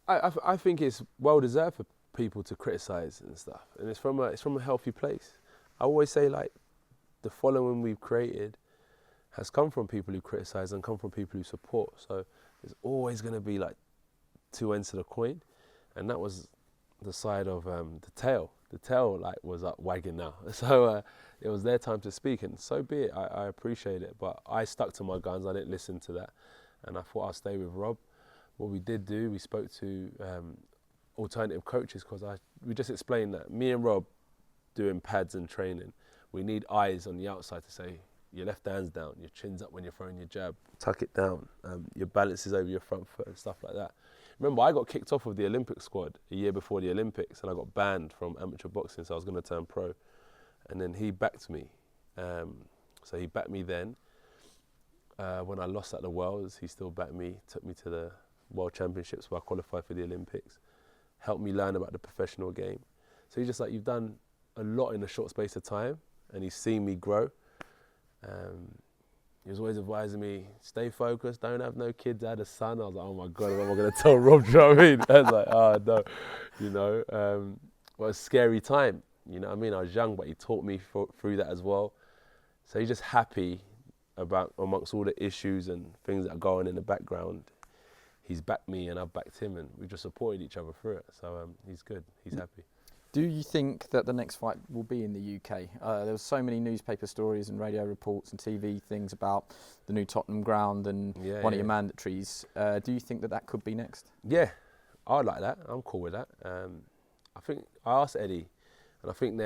I think it's well deserved for people to criticise and stuff, and it's from a healthy place. I always say, like, the following we've created has come from people who criticise and come from people who support. So there's always going to be like two ends to the coin, and that was the side of the tail. The tail like was up wagging now, so it was their time to speak, and so be it. I appreciate it, but I stuck to my guns. I didn't listen to that, and I thought I'd stay with Rob. What we did do, we spoke to alternative coaches, because we just explained that me and Rob doing pads and training, we need eyes on the outside to say your left hand's down, your chin's up when you're throwing your jab, tuck it down, your balance is over your front foot and stuff like that. Remember, I got kicked off of the Olympic squad a year before the Olympics, and I got banned from amateur boxing, so I was going to turn pro. And then he backed me. So he backed me then. When I lost at the Worlds, he still backed me, took me to the World Championships where I qualified for the Olympics, helped me learn about the professional game. So he's just like, you've done a lot in a short space of time, and he's seen me grow. He was always advising me, stay focused, don't have no kids. I had a son. I was like, oh my God, what am I going to tell Rob? Do you know what I mean? I was like, oh no, you know. Well, it was a scary time, you know what I mean? I was young, but he taught me through that as well. So he's just happy about, amongst all the issues and things that are going in the background, he's backed me and I've backed him, and we just supported each other through it. So he's good, he's happy. Do you think that the next fight will be in the UK? There was so many newspaper stories and radio reports and TV things about the new Tottenham ground and one of your mandatories. Do you think that that could be next? Yeah, I'd like that. I'm cool with that. I think I asked Eddie, and I think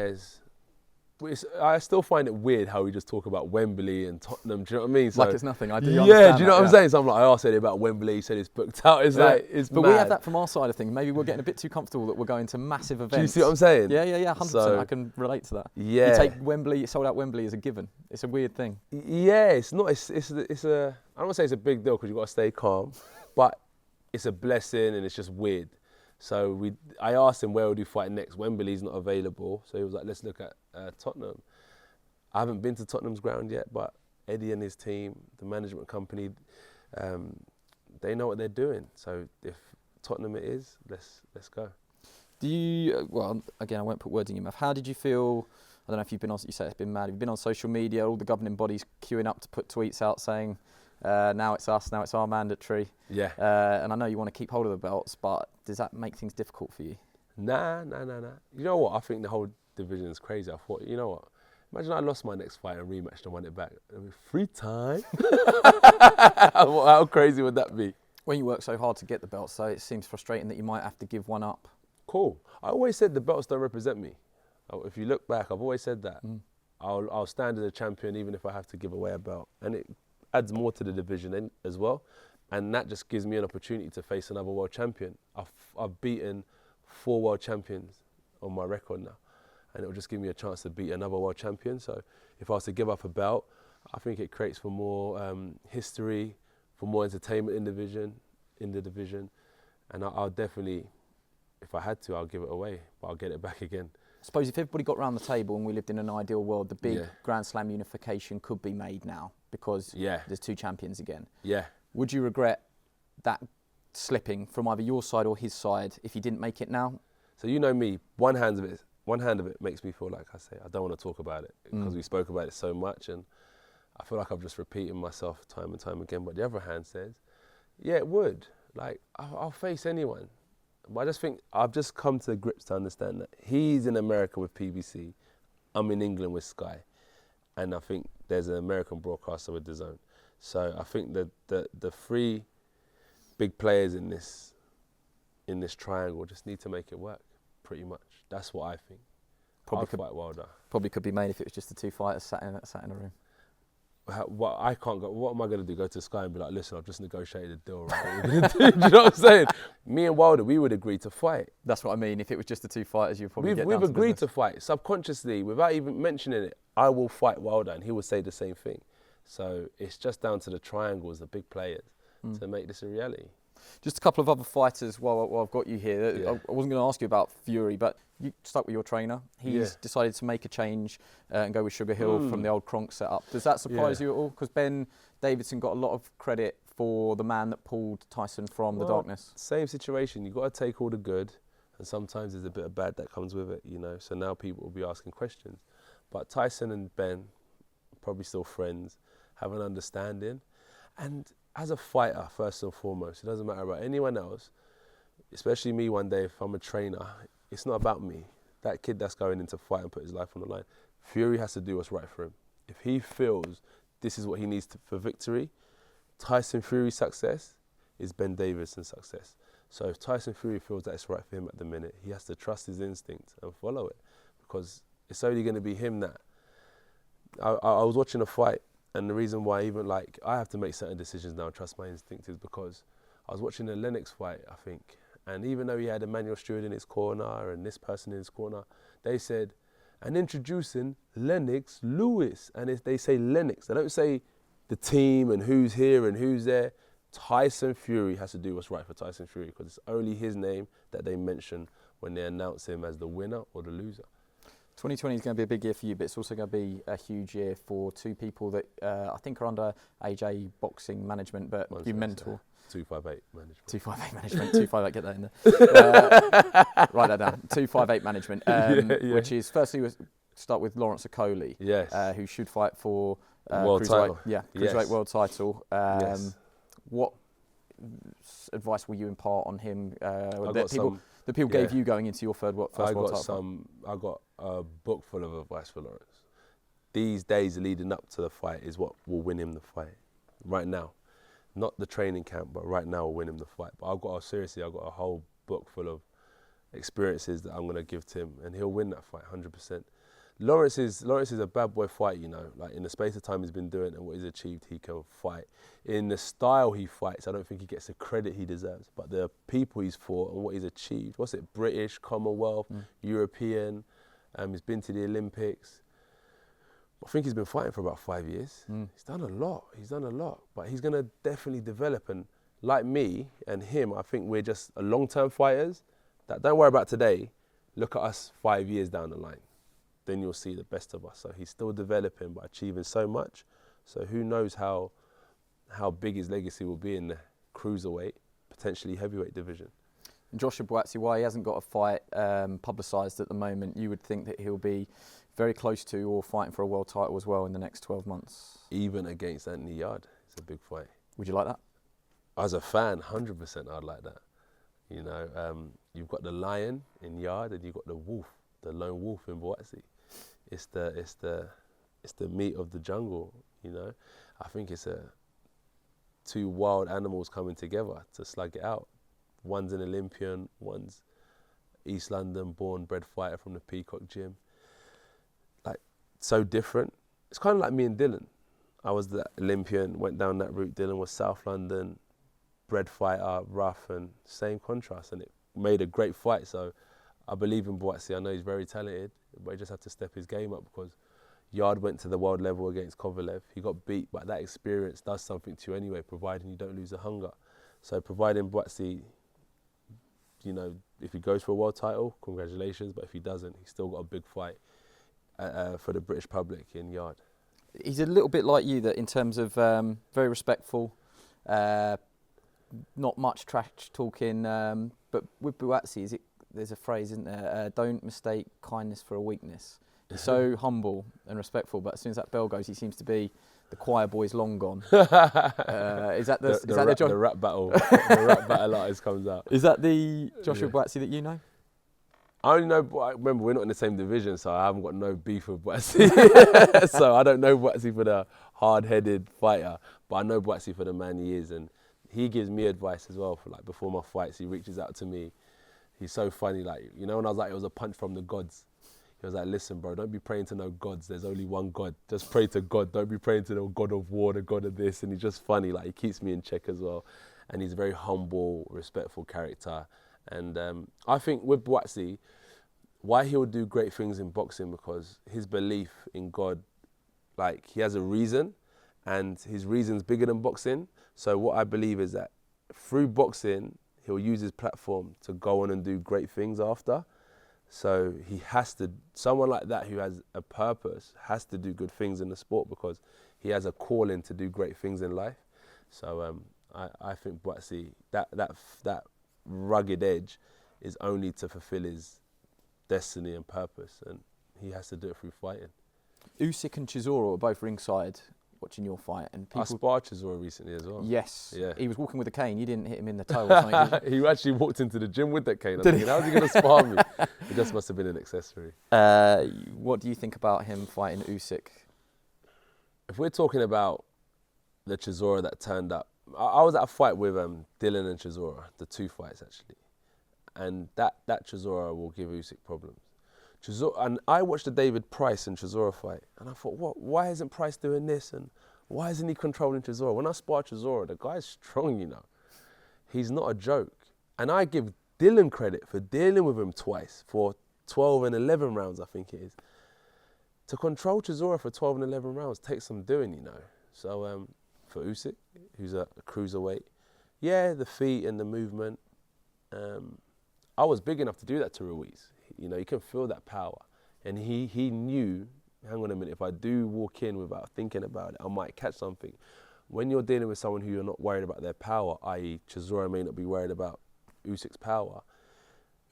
I still find it weird how we just talk about Wembley and Tottenham. Do you know what I mean? So, like it's nothing. I do. Yeah, do you know what I'm saying? So I'm like, I asked Eddie about Wembley. He said it's booked out. It's like it's But mad. we have that from our side of things. Maybe we're getting a bit too comfortable that we're going to massive events. Do you see what I'm saying? Yeah, 100%. So, I can relate to that. Yeah. You take Wembley, sold out Wembley as a given. It's a weird thing. Yeah, it's not. It's a. I don't want to say it's a big deal because you've got to stay calm, but it's a blessing and it's just weird. So I asked him where would he fight next. Wembley's not available, so he was like, let's look at Tottenham. I haven't been to Tottenham's ground yet, but Eddie and his team, the management company, they know what they're doing. So if Tottenham it is, let's go. Do you, well, again, I won't put words in your mouth. How did you feel, I don't know if you've been on, you say it's been mad, you've been on social media, all the governing bodies queuing up to put tweets out saying, now it's us, now it's our mandatory. Yeah. And I know you want to keep hold of the belts, but does that make things difficult for you? Nah. You know what? I think the whole division is crazy. I thought, you know what? Imagine I lost my next fight and rematched and won it back. Free time? How crazy would that be? When you work so hard to get the belts, so it seems frustrating that you might have to give one up. Cool. I always said the belts don't represent me. If you look back, I've always said that. I'll stand as a champion even if I have to give away a belt. And it adds more to the division as well. And that just gives me an opportunity to face another world champion. I've beaten 4 world champions on my record now. And it will just give me a chance to beat another world champion. So if I was to give up a belt, I think it creates for more history, for more entertainment in the division. And I'll definitely, if I had to, I'll give it away, but I'll get it back again. I suppose if everybody got round the table and we lived in an ideal world, the big Grand Slam unification could be made now because there's 2 champions again. Yeah. Would you regret that slipping from either your side or his side if you didn't make it now? So you know me, one hand of it makes me feel like I say, I don't want to talk about it because we spoke about it so much and I feel like I'm just repeating myself time and time again. But the other hand says, yeah, it would. Like, I'll face anyone. But I just think I've just come to grips to understand that he's in America with PBC, I'm in England with Sky. And I think there's an American broadcaster with DAZN. So I think that the 3 big players in this triangle just need to make it work, pretty much. That's what I think. Probably could fight Wilder. Probably could be made if it was just the 2 fighters sat in a room. I can't go. What am I going to do? Go to Sky and be like, listen, I've just negotiated a deal, right? What are we going to do? Do you know what I'm saying? Me and Wilder, we would agree to fight. That's what I mean. If it was just the 2 fighters, you'd probably get down to business. We've agreed to fight subconsciously, without even mentioning it. I will fight Wilder, and he will say the same thing. So it's just down to the triangles, the big players, to make this a reality. Just a couple of other fighters while I've got you here. Yeah. I wasn't going to ask you about Fury, but you stuck with your trainer. He's decided to make a change and go with Sugar Hill from the old Kronk setup. Does that surprise you at all? Because Ben Davidson got a lot of credit for the man that pulled Tyson from the darkness? Same situation. You've got to take all the good, and sometimes there's a bit of bad that comes with it, you know. So now people will be asking questions. But Tyson and Ben, probably still friends, have an understanding. And as a fighter, first and foremost, it doesn't matter about anyone else, especially me one day if I'm a trainer, it's not about me. That kid that's going into fight and put his life on the line, Fury has to do what's right for him. If he feels this is what he needs for victory, Tyson Fury's success is Ben Davison's success. So if Tyson Fury feels that it's right for him at the minute, he has to trust his instinct and follow it, because it's only going to be him that. I was watching a fight, and the reason why even like I have to make certain decisions now and trust my instinct is because I was watching a Lennox fight, I think, and even though he had Emmanuel Stewart in his corner and this person in his corner, they said, and introducing Lennox Lewis. And if they say Lennox, they don't say the team and who's here and who's there. Tyson Fury has to do what's right for Tyson Fury, because it's only his name that they mention when they announce him as the winner or the loser. 2020 is going to be a big year for you, but it's also going to be a huge year for two people that I think are under AJ Boxing management, but you mentor. 258 management. 258 management. 258, get that in there. Write that down. 258 management, which is firstly we start with Lawrence Okolie, who should fight for world title. Cruiserweight world title. What advice will you impart on him? The people gave you going into your first world title. I got a book full of advice for Lawrence. These days leading up to the fight is what will win him the fight. Right now. Not the training camp, but right now will win him the fight. But I've got a whole book full of experiences that I'm going to give to him, and he'll win that fight 100%. Lawrence is a bad boy fight, you know. Like in the space of time he's been doing and what he's achieved, he can fight. In the style he fights, I don't think he gets the credit he deserves. But the people he's fought and what he's achieved, British, Commonwealth, European, he's been to the Olympics. I think he's been fighting for about 5 years. He's done a lot. But he's going to definitely develop. And like me and him, I think we're just a long-term fighters that don't worry about today. Look at us 5 years down the line. Then you'll see the best of us. So he's still developing but achieving so much. So who knows how big his legacy will be in the cruiserweight, potentially heavyweight division. And Joshua Buatsi, why he hasn't got a fight publicised at the moment, you would think that he'll be very close to or fighting for a world title as well in the next 12 months. Even against Anthony Yard, it's a big fight. Would you like that? As a fan, 100% I'd like that. You know, you've got the lion in Yard and you've got the wolf, the lone wolf in Buatsi. It's the meat of the jungle, you know. I think it's two wild animals coming together to slug it out. One's an Olympian, one's East London born bred fighter from the Peacock Gym. Like, so different. It's kind of like me and Dylan. I was the Olympian, went down that route. Dylan was South London, bred fighter, rough, and same contrast. And it made a great fight. So I believe in Buatsi. I know he's very talented, but he just had to step his game up because Yard went to the world level against Kovalev. He got beat, but that experience does something to you anyway, providing you don't lose the hunger. So providing Buatsi, you know, if he goes for a world title, congratulations. But if he doesn't, he's still got a big fight for the British public in Yard. He's a little bit like you, that in terms of very respectful, not much trash talking. But with Buatsi, there's a phrase, isn't there? Don't mistake kindness for a weakness. He's so humble and respectful, but as soon as that bell goes, he seems to be the choir boy's long gone. Is that the rap battle? The rap battle artist comes out. Is that the Joshua Buatsi that you know? I only know. Remember, we're not in the same division, so I haven't got no beef with Buatsi. So I don't know Buatsi for the hard-headed fighter, but I know Buatsi for the man he is, and he gives me advice as well. For like before my fights, he reaches out to me. He's so funny. Like, you know, when I was like, it was a punch from the gods. He was like, listen, bro, don't be praying to no gods. There's only one God. Just pray to God. Don't be praying to the God of war, the God of this. And he's just funny. Like, he keeps me in check as well. And he's a very humble, respectful character. And I think with Buatsi, why he'll do great things in boxing, because his belief in God, like, he has a reason, and his reason's bigger than boxing. So what I believe is that through boxing, he'll use his platform to go on and do great things after. So he has to, someone like that who has a purpose has to do good things in the sport, because he has a calling to do great things in life. So I think Buatsi, that rugged edge is only to fulfill his destiny and purpose, and he has to do it through fighting. Usyk and Chisora were both ringside watching your fight, and I sparred Chisora recently as well. Yes, yeah. He was walking with a cane. You didn't hit him in the toe or something. He actually walked into the gym with that cane. I was thinking, how's he going to spar me? It just must have been an accessory. What do you think about him fighting Usyk? If we're talking about the Chisora that turned up, I was at a fight with Dylan and Chisora, the 2 fights actually, and that Chisora will give Usyk problems. And I watched the David Price and Chisora fight, and I thought, what? Why isn't Price doing this? And why isn't he controlling Chisora? When I spar Chisora, the guy's strong, you know. He's not a joke. And I give Dylan credit for dealing with him twice for 12 and 11 rounds, I think it is. To control Chisora for 12 and 11 rounds takes some doing, you know. So for Usyk, who's a cruiserweight, yeah, the feet and the movement. I was big enough to do that to Ruiz. You know, you can feel that power. And he knew, hang on a minute, if I do walk in without thinking about it, I might catch something. When you're dealing with someone who you're not worried about their power, i.e. Chisora may not be worried about Usyk's power,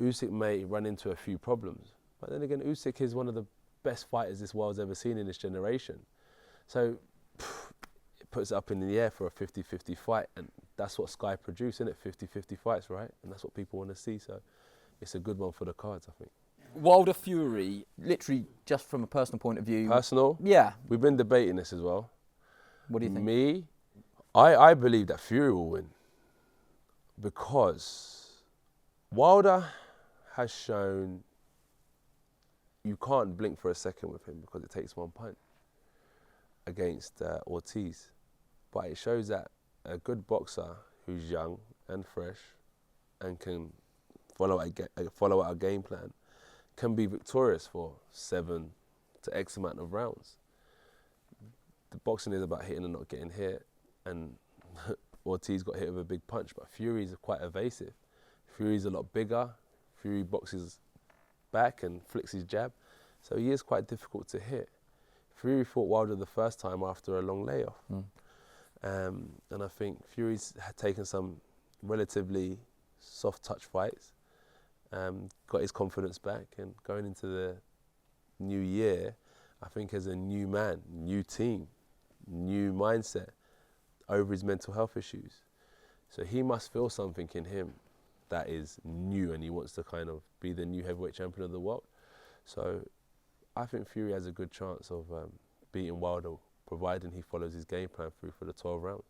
Usyk may run into a few problems. But then again, Usyk is one of the best fighters this world's ever seen in this generation. So it puts it up in the air for a 50-50 fight, and that's what Sky produce, isn't it? 50-50 fights, right? And that's what people want to see. So it's a good one for the cards, I think. Wilder Fury, literally just from a personal point of view. Personal? Yeah. We've been debating this as well. What do you think? Me, I believe that Fury will win because Wilder has shown you can't blink for a second with him because it takes one punch against Ortiz. But it shows that a good boxer who's young and fresh and can follow out a game plan can be victorious for 7 to X amount of rounds. The boxing is about hitting and not getting hit, and Ortiz got hit with a big punch, but Fury's quite evasive. Fury's a lot bigger. Fury boxes back and flicks his jab, so he is quite difficult to hit. Fury fought Wilder the first time after a long layoff. And I think Fury's had taken some relatively soft touch fights, got his confidence back, and going into the new year, I think as a new man, new team, new mindset, over his mental health issues. So he must feel something in him that is new, and he wants to kind of be the new heavyweight champion of the world. So I think Fury has a good chance of beating Wilder, providing he follows his game plan through for the 12 rounds.